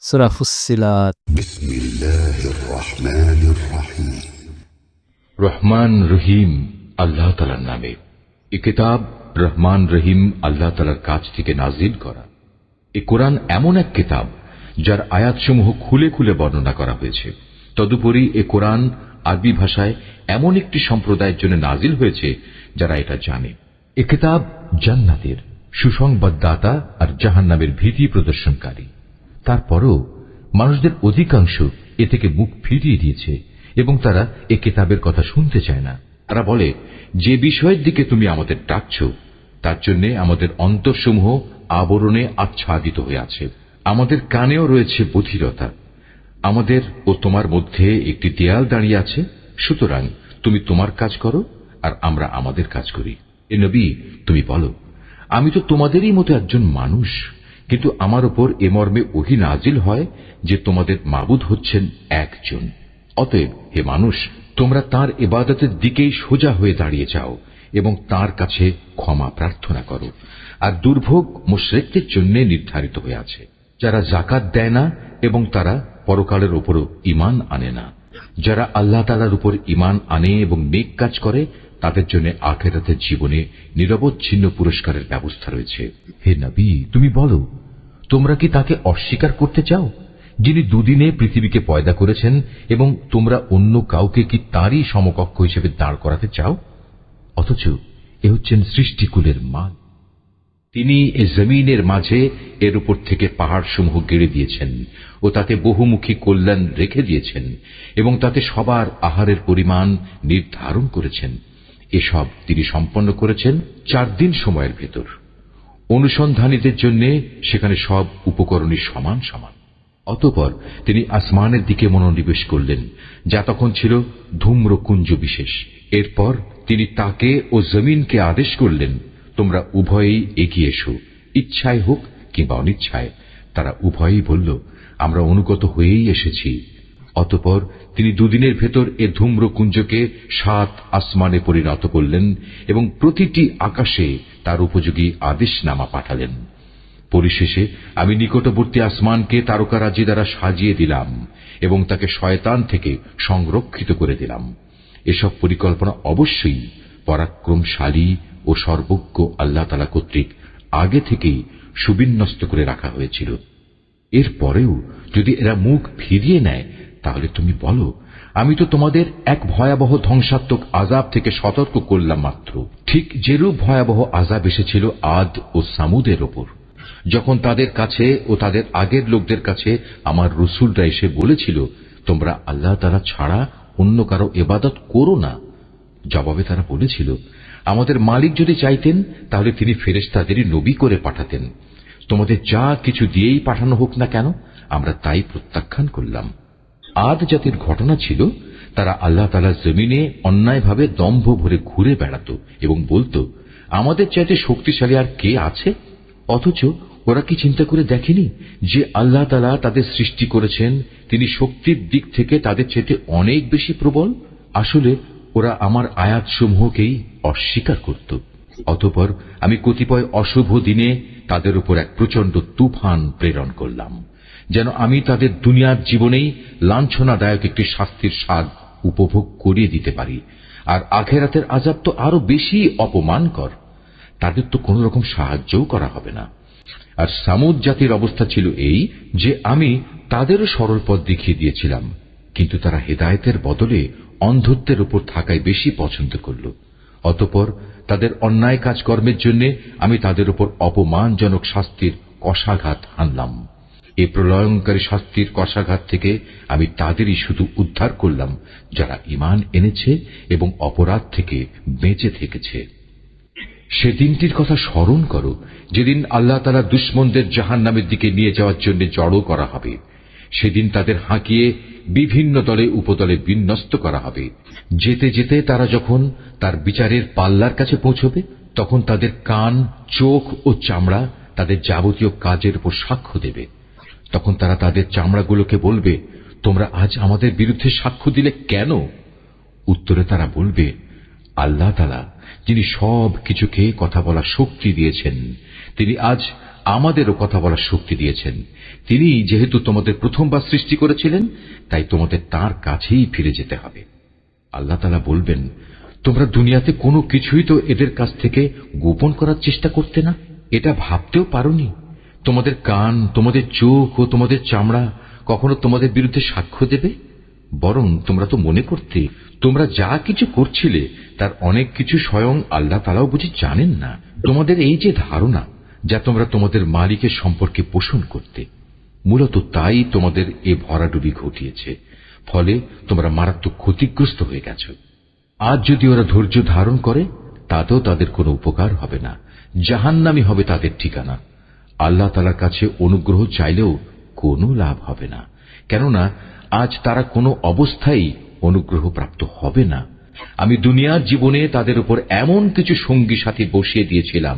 সূরা ফুসসিলাত। বিসমিল্লাহির রহমানির রহিম। রহমান রহিম আল্লাহ তাআলার নামে। এই কিতাব রহমান রহিম আল্লাহ তাআলার কাছ থেকে নাজিল করা। এই কোরআন এমন এক কিতাব যার আয়াতসমূহ খুলে খুলে বর্ণনা করা হয়েছে। তদুপরি এই কোরআন আরবি ভাষায় এমন একটি সম্প্রদায়ের জন্য নাজিল হয়েছে যারা এটা জানে। এই কিতাব জান্নাতের সুসংবাদদাতা আর জাহান্নামের ভীতি প্রদর্শনকারী। তারপরও মানুষদের অধিকাংশ এ থেকে মুখ ফিরিয়ে দিয়েছে এবং তারা এ কিতাবের কথা শুনতে চায় না। তারা বলে, যে বিষয়ের দিকে তুমি আমাদের ডাকছ তার জন্য আমাদের অন্তরসমূহ আবরণে আচ্ছাদিত হয়ে আছে, আমাদের কানেও রয়েছে বধিরতা, আমাদের ও তোমার মধ্যে একটি দেয়াল দাঁড়িয়ে আছে, সুতরাং তুমি তোমার কাজ করো আর আমরা আমাদের কাজ করি। এ নবী, তুমি বলো, আমি তো তোমাদেরই মতো একজন মানুষ, কিন্তু আমার উপর এ মর্মে ওহী নাজিল হয় যে তোমাদের মাবুদ হচ্ছেন একজন। অতএব হে মানুষ, তোমরা তাঁর ইবাদতের দিকেই সোজা হয়ে দাঁড়িয়ে যাও এবং তাঁর কাছে ক্ষমা প্রার্থনা করো। আর দুর্ভোগ মুশরিকদের জন্য নির্ধারিত হয়ে আছে, যারা যাকাত দেয় না এবং তারা পরকালের উপরও ঈমান আনে না। যারা আল্লাহ তাআলার উপর ঈমান আনে এবং নেক কাজ করে তাদের জন্য আখিরাতের জীবনে নিরবচ্ছিন্ন পুরস্কারের ব্যবস্থা রয়েছে। হে নবী, তুমি বলো, তোমরা কি তাকে অস্বীকার করতে চাও যিনি দুদিনে পৃথিবীকে পয়দা করেছেন, এবং তোমরা অন্য কাউকে কি তারই সমকক্ষ হিসেবে দাঁড় করাতে চাও? অথচ এ হচ্ছেন সৃষ্টিকুলের মাল। তিনি এ জমিনের মাঝে এর উপর থেকে পাহাড়সমূহ গেড়ে দিয়েছেন ও তাতে বহুমুখী কল্যাণ রেখে দিয়েছেন এবং তাতে সবার আহারের পরিমাণ নির্ধারণ করেছেন। এসব তিনি সম্পন্ন করেছেন 4 দিন সময়ের ভেতর। অনুসন্ধানীদের জন্য সেখানে সব উপকরণই সমান সমান। অতঃপর তিনি আসমানের দিকে মনোনিবেশ করলেন, যা তখন ছিল ধূম্রকুঞ্জ বিশেষ। এরপর তিনি তাকে ও জমিনকে আদেশ করলেন, তোমরা উভয়েই এগিয়ে এসো, ইচ্ছায় হোক কিংবা অনিচ্ছায়। তারা উভয়েই বলল, আমরা অনুগত হয়েই এসেছি। অতঃপর তিনি দুদিনের ভেতর এ ধূম্রকুঞ্জকে 7 আসমানে পরিণত করলেন এবং প্রতিটি আকাশে তার উপযোগী আদেশনামা পাঠালেন। পরিশেষে আমি নিকটবর্তী আসমানকে তারকারাজি দ্বারা সাজিয়ে দিলাম এবং তাকে শয়তান থেকে সংরক্ষিত করে দিলাম। এসব পরিকল্পনা অবশ্যই পরাক্রমশালী ও সর্বজ্ঞ আল্লাহ তাআলা কর্তৃক আগে থেকেই সুবিন্যস্ত করে রাখা হয়েছিল। এরপরেও যদি এরা মুখ ফিরিয়ে নেয় তাহলে তুমি বলো, আমি তো তোমাদের এক ভয়াবহ ধ্বংসাত্মক আযাব থেকে সতর্ক করলাম মাত্র। ঠিক যেরূপ ভয়াবহ আযাব এসেছিল আদ ও সামুদের ওপর, যখন তাদের কাছে ও তাদের আগের লোকদের কাছে আমার রসুলরা এসে বলেছিল, তোমরা আল্লাহ তাআলা ছাড়া অন্য কারো ইবাদত করো না। জবাবে তারা বলেছিল, আমাদের মালিক যদি চাইতেন তাহলে তিনি ফেরেশতাদেরই নবী করে পাঠাতেন। তোমাদের যা কিছু দিয়েই পাঠানো হোক না কেন, আমরা তাই প্রত্যাখ্যান করলাম। আদ জাতির ঘটনা ছিল, তারা আল্লাহ তাআলার জমিনে অন্যায়ভাবে দম্ভ ভরে ঘুরে বেড়াত এবং বলতো, আমাদের চাইতে শক্তিশালী আর কে আছে? অথচ ওরা কি চিন্তা করে দেখেনি যে আল্লাহ তাআলা তাদের সৃষ্টি করেছেন, তিনি শক্তির দিক থেকে তাদের চাইতে অনেক বেশি প্রবল? আসলে ওরা আমার আয়াতসমূহকেই অস্বীকার করত। অতঃপর আমি কতিপয় অশুভ দিনে তাদের উপর এক প্রচন্ড তুফান প্রেরণ করলাম, যেন আমি তাদের দুনিয়ার জীবনেই লাঞ্ছনাদায়ক একটি শাস্তির স্বাদ উপভোগ করিয়ে দিতে পারি। আর আখিরাতের আযাব তো আরো বেশি অপমানকর, তাদের তো কোন রকম সাহায্যও করা হবে না। আর সামুদ জাতির অবস্থা ছিল এই যে আমি তাদেরও সরল পথ দেখিয়ে দিয়েছিলাম, কিন্তু তারা হেদায়েতের বদলে অন্ধত্বের উপর থাকাই বেশি পছন্দ করল। অতঃপর তাদের অন্যায় কাজকর্মের জন্য আমি তাদের উপর অপমানজনক শাস্তির কষাঘাত হানলাম। এই প্রলয়ঙ্কারী শাস্তির কষাঘাত থেকে আমি তাদেরই শুধু উদ্ধার করলাম যারা ঈমান এনেছে এবং অপরাধ থেকে বেঁচে থেকেছে। সেদিনটির কথা স্মরণ করো যেদিন আল্লাহ তাআলা দুশমনদের জাহান্নামের দিকে নিয়ে যাওয়ার জন্য জড়ো করা হবে। সেদিন তাদের হাঁকিয়ে বিভিন্ন দলে উপদলে বিন্যস্ত করা হবে। যেতে যেতে তারা যখন তার বিচারের পাল্লার কাছে পৌঁছবে, তখন তাদের কান, চোখ ও চামড়া তাদের যাবতীয় কাজের উপর সাক্ষ্য দেবে। তখন তারা তাদের চামড়াগুলোকে বলবে, তোমরা আজ আমাদের বিরুদ্ধে সাক্ষ্য দিলে কেন? উত্তরে তারা বলবে, আল্লাহ তাআলা যিনি সব কিছুকে কথা বলার শক্তি দিয়েছেন, তিনি আজ আমাদেরও কথা বলার শক্তি দিয়েছেন। তিনি যেহেতু তোমাদের প্রথমবার সৃষ্টি করেছিলেন, তাই তোমাদের তাঁর কাছেই ফিরে যেতে হবে। আল্লাহ তাআলা বলবেন, তোমরা দুনিয়াতে কোনো কিছুই তো এদের কাছ থেকে গোপন করার চেষ্টা করতে না। এটা ভাবতেও পারোনি তোমাদের কান, তোমাদের চোখ ও তোমাদের চামড়া কখনো তোমাদের বিরুদ্ধে সাক্ষ্য দেবে। বরং তোমরা তো মনে করতে তোমরা যা কিছু করছিলে তার অনেক কিছু স্বয়ং আল্লাহ তাআলাও বুঝি জানেন না। তোমাদের এই যে ধারণা যা তোমরা তোমাদের মালিকের সম্পর্কে পোষণ করতে, মূলত তাই তোমাদের এ ভরাডুবি ঘটিয়েছে। ফলে তোমরা মারাত্মক ক্ষতিগ্রস্ত হয়ে গেছ। আজ যদি ওরা ধৈর্য ধারণ করে তাতেও তাদের কোনো উপকার হবে না, জাহান্নামই হবে তাদের ঠিকানা। আল্লাহ তাআলার কাছে অনুগ্রহ চাইলেও কোনো লাভ হবে না, কেননা আজ তারা কোনো অবস্থায় অনুগ্রহ প্রাপ্ত হবে না। আমি দুনিয়ার জীবনে তাদের উপর এমন কিছু সঙ্গী সাথী বসিয়ে দিয়েছিলাম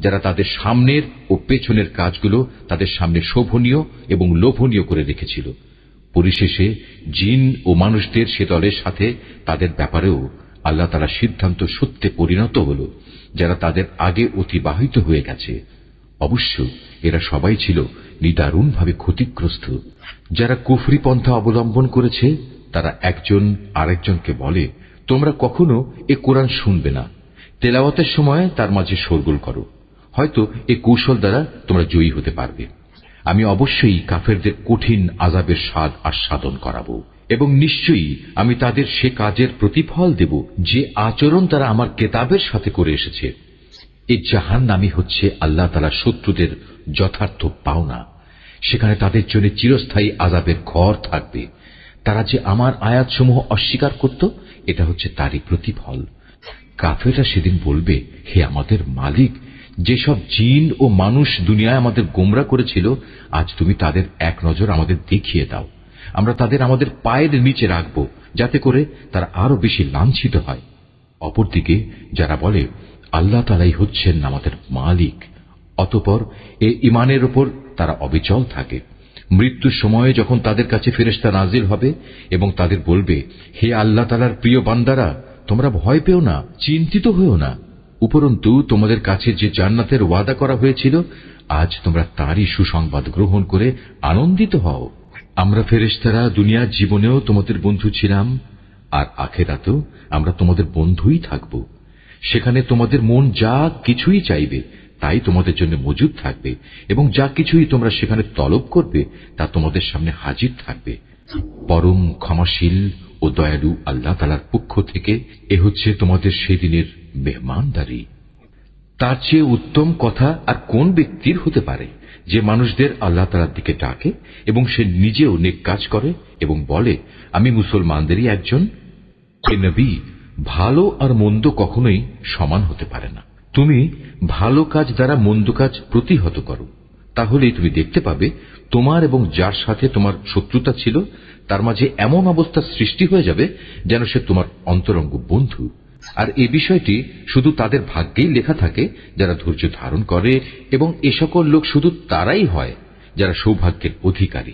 যারা তাদের সামনের ও পেছনের কাজগুলো তাদের সামনে শোভনীয় এবং লোভনীয় করে রেখেছিল। পরিশেষে জিন ও মানুষদের সে দলের সাথে তাদের ব্যাপারেও আল্লাহ তাআলা সিদ্ধান্ত সত্যে পরিণত হল, যারা তাদের আগে অতিবাহিত হয়ে গেছে। অবশ্য এরা সবাই ছিল নিদারুণভাবে ক্ষতিগ্রস্ত। যারা কুফরি পন্থা অবলম্বন করেছে তারা একজন আরেকজনকে বলে, তোমরা কখনো এ কোরআন শুনবে না, তেলাওয়াতের সময় তার মাঝে শোরগোল করো, হয়তো এ কৌশল দ্বারা তোমরা জয়ী হতে পারবে। আমি অবশ্যই কাফেরদের কঠিন আযাবের স্বাদ আস্বাদন করাবো, এবং নিশ্চয়ই আমি তাদের সে কাজের প্রতিফল দেব যে আচরণ তারা আমার কেতাবের সাথে করে এসেছে। এই জাহান্নামই হচ্ছে আল্লাহ তাআলার শত্রুদের যথার্থ পাওনা। সেখানে তাদের জন্য চিরস্থায়ী আযাবের ঘর থাকবে। তারা যে আমার আয়াতসমূহ অস্বীকার করত, এটা হচ্ছে তারই প্রতিফল। কাফেররা সেদিন বলবে, হে আমাদের মালিক, যেসব জিন ও মানুষ দুনিয়ায় আমাদের গোমরা করেছিল, আজ তুমি তাদের এক নজর আমাদের দেখিয়ে দাও। আমরা তাদের আমাদের পায়ের নিচে রাখব, যাতে করে তারা আরো বেশি লাঞ্ছিত হয়। অপরদিকে যারা বলে আল্লাহ তাআলাই হচ্ছেন আমাদের মালিক, অতঃপর এ ঈমানের উপর তারা অবিচল থাকে। মৃত্যুর সময়ে যখন তাদের কাছে ফেরেশতা নাজিল হবে এবং তাদের বলবে, হে আল্লাহ তাআলার প্রিয় বান্দারা, তোমরা ভয় পেও না, চিন্তিত হও না। উপরন্তু তোমাদের কাছে যে জান্নাতের ওয়াদা করা হয়েছিল, আজ তোমরা তারই সুসংবাদ গ্রহণ করে আনন্দিত হও। আমরা ফেরেশতারা দুনিয়ার জীবনেও তোমাদের বন্ধু ছিলাম, আর আখিরাতেও আমরা তোমাদের বন্ধুই থাকব। সেখানে তোমাদের মন যা কিছুই চাইবে তাই তোমাদের জন্য মজুদ থাকবে, এবং যা কিছুই তোমরা সেখানে তলব করবে তা তোমাদের সামনে হাজির থাকবে। পরম ক্ষমাশীল ও দয়ালু আল্লাহ তাআলার পক্ষ থেকে এ হচ্ছে তোমাদের সেদিনের মেহমানদারি। তার চেয়ে উত্তম কথা আর কোন ব্যক্তির হতে পারে যে মানুষদের আল্লাহ তাআলার দিকে ডাকে এবং সে নিজেও নেক কাজ করে এবং বলে, আমি মুসলমানদেরই একজন। হে নবী, ভালো আর মন্দ কখনোই সমান হতে পারে না। তুমি ভালো কাজ দ্বারা মন্দ কাজ প্রতিহত করো, তাহলেই তুমি দেখতে পাবে তোমার এবং যার সাথে তোমার শত্রুতা ছিল তার মাঝে এমন অবস্থা সৃষ্টি হয়ে যাবে যেন সে তোমার অন্তরঙ্গ বন্ধু। আর এই বিষয়টি শুধু তাদের ভাগ্যেই লেখা থাকে যারা ধৈর্য ধারণ করে, এবং এ সকল লোক শুধু তারাই হয় যারা সৌভাগ্যের অধিকারী।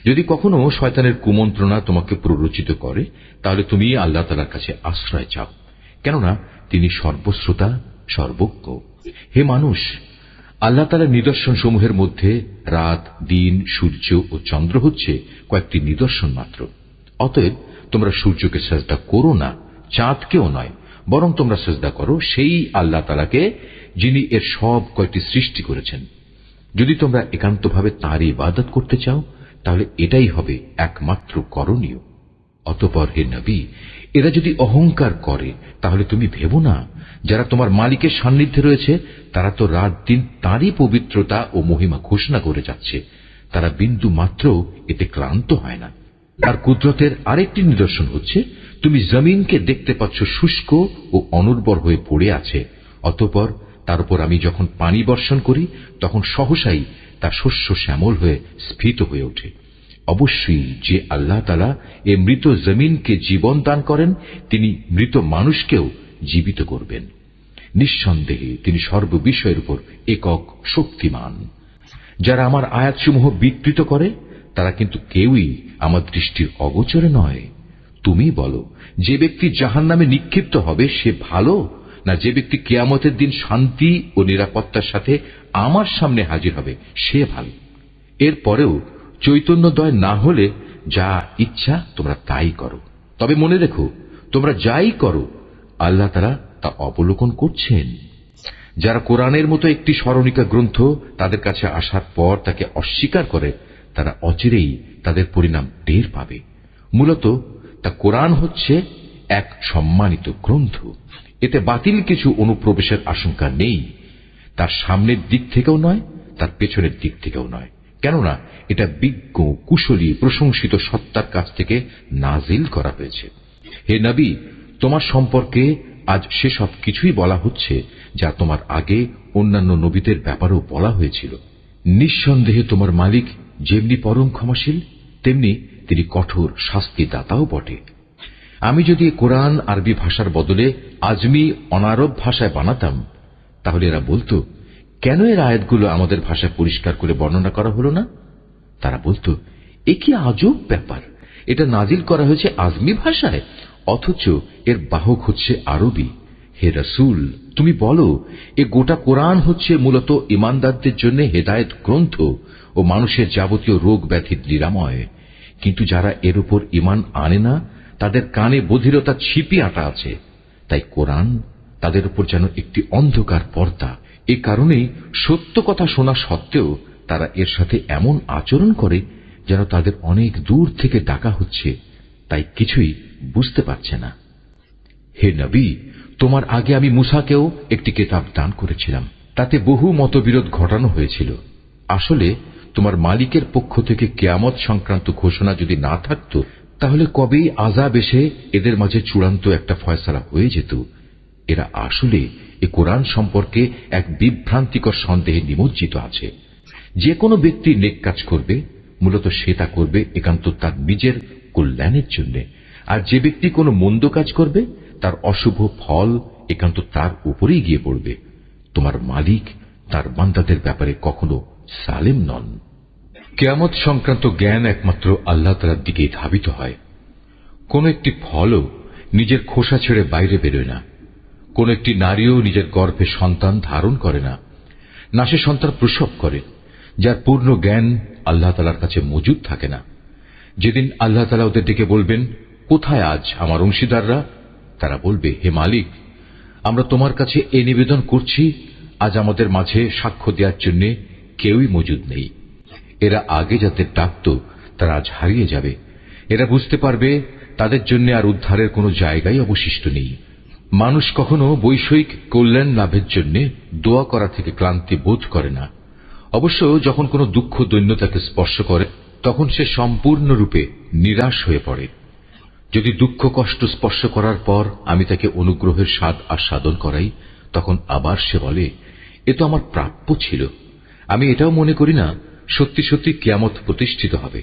যদি কখনো শয়তানের কুমন্ত্রণা তোমাকে প্ররোচিত করে, তাহলে তুমি আল্লাহ তাআলার কাছে আশ্রয় চাও, কেননা তিনি সর্বশ্রোতা, সর্বজ্ঞ। হে মানুষ, আল্লাহ তাআলার নিদর্শন সমূহের মধ্যে রাত, দিন, সূর্য ও চন্দ্র হচ্ছে কয়েকটি নিদর্শন মাত্র। অতএব তোমরা সূর্যকে সিজদা করো না, চাঁদকেও নয়, বরং তোমরা সিজদা করো সেই আল্লাহ তাআলাকে যিনি এর সব কয়টি সৃষ্টি করেছেন। যদি তোমরা একান্তভাবে তাঁর ইবাদত করতে চাও, তাহলে এটাই হবে একমাত্র করণীয়। অতঃপর হে নবী, এরা যদি অহংকার করে তাহলে তুমি ভেবো না, যারা তোমার মালিকের সান্নিধ্যে রয়েছে তারা তো রাত দিন তাঁরই পবিত্রতা ও মহিমা ঘোষণা করে যাচ্ছে, তারা বিন্দু মাত্র এতে ক্লান্ত হয় না। তার কুদরতের আরেকটি নিদর্শন হচ্ছে, তুমি জমিনকে দেখতে পাচ্ছ শুষ্ক ও অনুর্বর হয়ে পড়ে আছে, অতঃপর তার উপর আমি যখন পানি বর্ষণ করি তখন সহসাই তা শস্য শ্যামল হয়ে স্ফীত হয়ে ওঠে। অবশ্যই যে আল্লাহ তাআলা এ মৃত জমিনকে জীবন দান করেন, তিনি মৃত মানুষকেও জীবিত করবেন। নিঃসন্দেহে তিনি সর্ববিষয়ের উপর একক শক্তিমান। যারা আমার আয়াতসমূহ বিকৃত করে তারা কিন্তু কেউই আমার দৃষ্টির অগোচরে নয়। তুমি বলো, যে ব্যক্তি জাহান্নামে নিক্ষিপ্ত হবে সে ভালো, না যে ব্যক্তি কিয়ামতের দিন শান্তি ও নিরাপত্তার সাথে আমার সামনে হাজির হবে সে ভালো। এরপরেও চৈতন্যদয় না হলে যা ইচ্ছা তোমরা তাই করো। তবে মনে রেখো, তোমরা যাই করো আল্লাহ তাআলা তা অবলোকন করছেন। যারা কোরআনের মতো একটি স্মরণিকা গ্রন্থ তাদের কাছে আসার পর তাকে অস্বীকার করে, তারা অচিরেই তাদের পরিণাম টের পাবে। মূলত তা কোরআন হচ্ছে এক সম্মানিত গ্রন্থ। এতে বাতিল কিছু অনুপ্রবেশের আশঙ্কা নেই। তার সামনের দিক থেকেও নয়, তার পেছনের দিক থেকেও নয়, কেননা এটা বিজ্ঞ, কুশলী, প্রশংসিত সত্তার কাছ থেকে নাজিল করা হয়েছে। হে নবী, তোমার সম্পর্কে আজ সেসব কিছুই বলা হচ্ছে যা তোমার আগে অন্যান্য নবীদের ব্যাপারেও বলা হয়েছিল। নিঃসন্দেহে তোমার মালিক যেমনি পরম ক্ষমাশীল, তেমনি তিনি কঠোর শাস্তিদাতাও বটে। আমি যদি কোরআন আরবি ভাষার বদলে আজমি অনারব ভাষায় বানাতাম, তাহলে এরা বলতো, কেন এর আয়াতগুলো আমাদের ভাষায় পরিষ্কার করে বর্ণনা করা হলো না? তারা বলতো, এ কি আজব ব্যাপার, এটা নাজিল করা হয়েছে আজমি ভাষায়, অথচ এর বাহক হচ্ছে আরবি। হে রাসূল, তুমি বলো, এ গোটা কোরআন হচ্ছে মূলত ঈমানদারদের জন্য হেদায়েত গ্রন্থ ও মানুষের যাবতীয় রোগ ব্যাধির নিরাময়। কিন্তু যারা এর উপর ঈমান আনে না, তাদের কানে বধিরতা ছিপি আঁটা আছে। তাই কোরআন তাদের উপর যেন একটি অন্ধকার পর্দা। এ কারণেই সত্য কথা শোনা সত্ত্বেও তারা এর সাথে এমন আচরণ করে যেন তাদের অনেক দূর থেকে ডাকা হচ্ছে, তাই কিছুই বুঝতে পারছে না। হে নবী, তোমার আগে আমি মূসাকেও একটি কিতাব দান করেছিলাম, তাতে বহু মতবিরোধ ঘটানো হয়েছিল। আসলে তোমার মালিকের পক্ষ থেকে কিয়ামত সংক্রান্ত ঘোষণা যদি না থাকত, তাহলে কবেই আযাব এসে এদের মাঝে চূড়ান্ত একটা ফয়সালা হয়ে যেত। এরা আসলে এ কোরআন সম্পর্কে এক বিভ্রান্তিকর সন্দেহে নিমজ্জিত আছে। যে কোনো ব্যক্তি নেক কাজ করবে, মূলত সে তা করবে একান্ত তার নিজের কল্যাণের জন্য, আর যে ব্যক্তি কোনো মন্দ কাজ করবে তার অশুভ ফল একান্ত তার উপরেই গিয়ে পড়বে। তোমার মালিক তার বান্দাদের ব্যাপারে কখনো সালেম নন। কিয়ামত সংক্রান্ত জ্ঞান একমাত্র আল্লাহ তাআলার দিকেই ধাবিত হয়। কোন একটি ফলও নিজের খোসা ছেড়ে বাইরে বেরোয় না। কোন একটি নারীও নিজের গর্ভে সন্তান ধারণ করে না, না সে সন্তান প্রসব করে, যার পূর্ণ জ্ঞান আল্লাহ তাআলার কাছে মজুদ থাকে না। যেদিন আল্লাহ তাআলা ওদের ডেকে বলবেন, কোথায় আজ আমার অংশীদাররা? তারা বলবে, হে মালিক, আমরা তোমার কাছে এই নিবেদন করছি, আজ আমাদের মাঝে সাক্ষ্য দেওয়ার জন্য কেউই মজুদ নেই। এরা আগে যাতে ডাকত তারা আজ হারিয়ে যাবে। এরা বুঝতে পারবে তাদের জন্য আর উদ্ধারের কোনো জায়গাই অবশিষ্ট নেই। মানুষ কখনো বৈষয়িক কল্যাণ লাভের জন্য দোয়া করা থেকে ক্লান্তি বোধ করে না। অবশ্য যখন কোনো দুঃখ দৈন্য তাকে স্পর্শ করে, তখন সে সম্পূর্ণরূপে নিরাশ হয়ে পড়ে। যদি দুঃখ কষ্ট স্পর্শ করার পর আমি তাকে অনুগ্রহের স্বাদ আস্বাদন করাই, তখন আবার সে বলে, এ তো আমার প্রাপ্য ছিল। আমি এটাও মনে করি না সত্যি সত্যি কিয়ামত প্রতিষ্ঠিত হবে।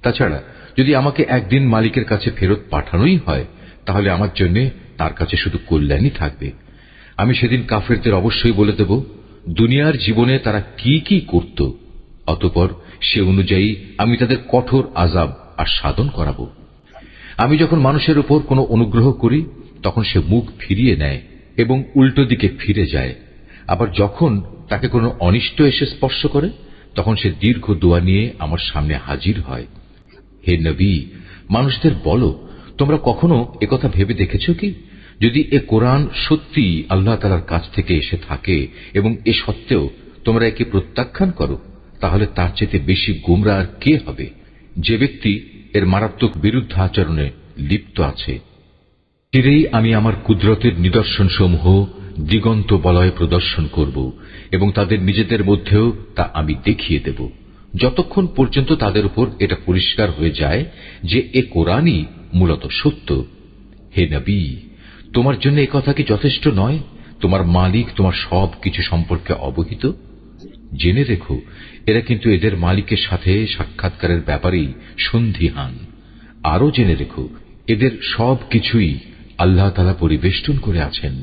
তাছাড়া যদি আমাকে একদিন মালিকের কাছে ফেরত পাঠানোই হয়, তাহলে আমার জন্য তার কাছে শুধু কল্যাণই থাকবে। আমি সেদিন কাফেরদের অবশ্যই বলে দেব দুনিয়ার জীবনে তারা কি কি করত, অতঃপর সে অনুযায়ী আমি তাদের কঠোর আযাব আস্বাদন করাবো। আমি যখন মানুষের উপর কোনো অনুগ্রহ করি, তখন সে মুখ ফিরিয়ে নেয় এবং উল্টো দিকে ফিরে যায়। আবার যখন তাকে কোনো অনিষ্ট এসে স্পর্শ করে, তখন সে দীর্ঘ দোয়া নিয়ে আমার সামনে হাজির হয়। হে নবী, মানুষদের বলো, তোমরা কখনো একথা ভেবে দেখেছ কি, যদি এ কোরআন সত্যি আল্লাহ তাআলার কাছ থেকে এসে থাকে এবং এ সত্ত্বেও তোমরা একে প্রত্যাখ্যান করো, তাহলে তার চেয়ে বেশি গোমরা আর কে হবে, যে ব্যক্তি এর মারাত্মক বিরুদ্ধ আচরণে লিপ্ত আছে। চিরেই আমি আমার কুদরতের নিদর্শনসমূহ দিগন্ত বলয়ে প্রদর্শন করব এবং তাদের নিজেদের মধ্যেও তা আমি দেখিয়ে দেব, যতক্ষণ পর্যন্ত তাদের উপর এটা পরিষ্কার হয়ে যায় যে এ কোরআনই মূলত সত্য। হে নবী, তোমার জন্য এ কথা কি যথেষ্ট নয়? তোমার মালিক তোমার সব কিছু সম্পর্কে অবহিত। জেনে রেখো, এরা কিন্তু এদের মালিকের সাথে সাক্ষাৎকারের ব্যাপারেই সন্দিহান। আরো জেনে রেখো, এদের সব কিছুই আল্লাহ তাআলা পরিবেষ্টন করে আছেন।